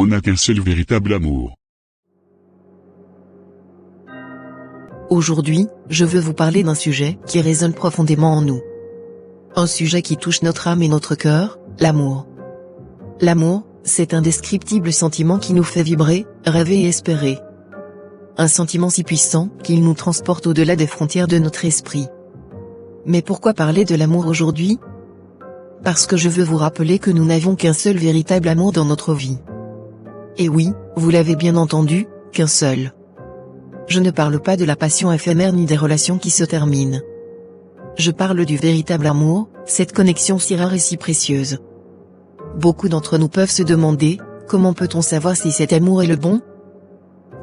On n'a qu'un seul véritable amour. Aujourd'hui, je veux vous parler d'un sujet qui résonne profondément en nous. Un sujet qui touche notre âme et notre cœur, l'amour. L'amour, c'est un indescriptible sentiment qui nous fait vibrer, rêver et espérer. Un sentiment si puissant qu'il nous transporte au-delà des frontières de notre esprit. Mais pourquoi parler de l'amour aujourd'hui ? Parce que je veux vous rappeler que nous n'avons qu'un seul véritable amour dans notre vie. Et oui, vous l'avez bien entendu, qu'un seul. Je ne parle pas de la passion éphémère ni des relations qui se terminent. Je parle du véritable amour, cette connexion si rare et si précieuse. Beaucoup d'entre nous peuvent se demander, comment peut-on savoir si cet amour est le bon ?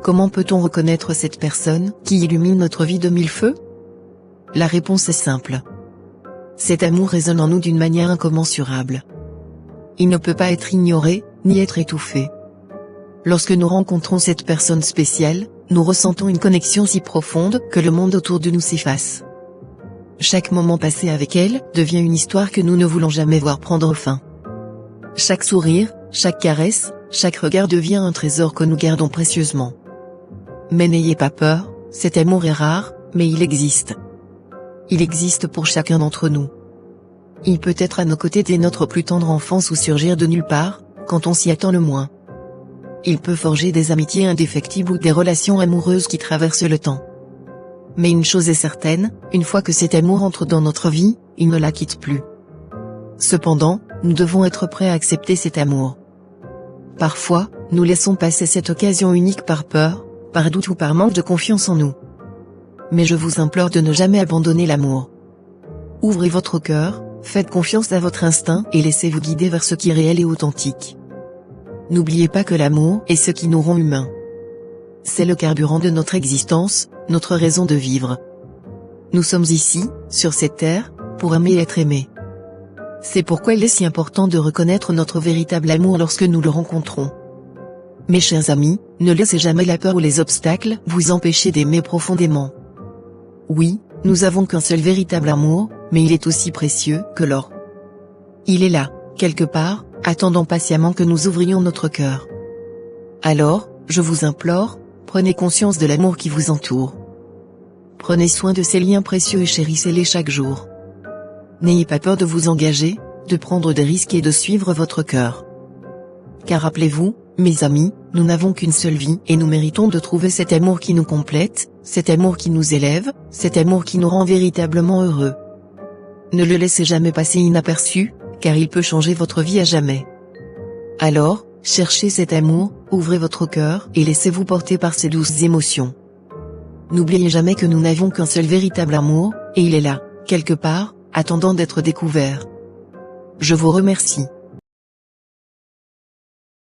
Comment peut-on reconnaître cette personne qui illumine notre vie de mille feux ? La réponse est simple. Cet amour résonne en nous d'une manière incommensurable. Il ne peut pas être ignoré, ni être étouffé. Lorsque nous rencontrons cette personne spéciale, nous ressentons une connexion si profonde que le monde autour de nous s'efface. Chaque moment passé avec elle devient une histoire que nous ne voulons jamais voir prendre fin. Chaque sourire, chaque caresse, chaque regard devient un trésor que nous gardons précieusement. Mais n'ayez pas peur, cet amour est rare, mais il existe. Il existe pour chacun d'entre nous. Il peut être à nos côtés dès notre plus tendre enfance ou surgir de nulle part, quand on s'y attend le moins. Il peut forger des amitiés indéfectibles ou des relations amoureuses qui traversent le temps. Mais une chose est certaine, une fois que cet amour entre dans notre vie, il ne la quitte plus. Cependant, nous devons être prêts à accepter cet amour. Parfois, nous laissons passer cette occasion unique par peur, par doute ou par manque de confiance en nous. Mais je vous implore de ne jamais abandonner l'amour. Ouvrez votre cœur, faites confiance à votre instinct et laissez-vous guider vers ce qui est réel et authentique. N'oubliez pas que l'amour est ce qui nous rend humains. C'est le carburant de notre existence, notre raison de vivre. Nous sommes ici, sur cette terre, pour aimer et être aimés. C'est pourquoi il est si important de reconnaître notre véritable amour lorsque nous le rencontrons. Mes chers amis, ne laissez jamais la peur ou les obstacles vous empêcher d'aimer profondément. Oui, nous avons qu'un seul véritable amour, mais il est aussi précieux que l'or. Il est là, quelque part, attendant patiemment que nous ouvrions notre cœur. Alors, je vous implore, prenez conscience de l'amour qui vous entoure. Prenez soin de ces liens précieux et chérissez-les chaque jour. N'ayez pas peur de vous engager, de prendre des risques et de suivre votre cœur. Car rappelez-vous, mes amis, nous n'avons qu'une seule vie et nous méritons de trouver cet amour qui nous complète, cet amour qui nous élève, cet amour qui nous rend véritablement heureux. Ne le laissez jamais passer inaperçu, car il peut changer votre vie à jamais. Alors, cherchez cet amour, ouvrez votre cœur et laissez-vous porter par ces douces émotions. N'oubliez jamais que nous n'avons qu'un seul véritable amour, et il est là, quelque part, attendant d'être découvert. Je vous remercie.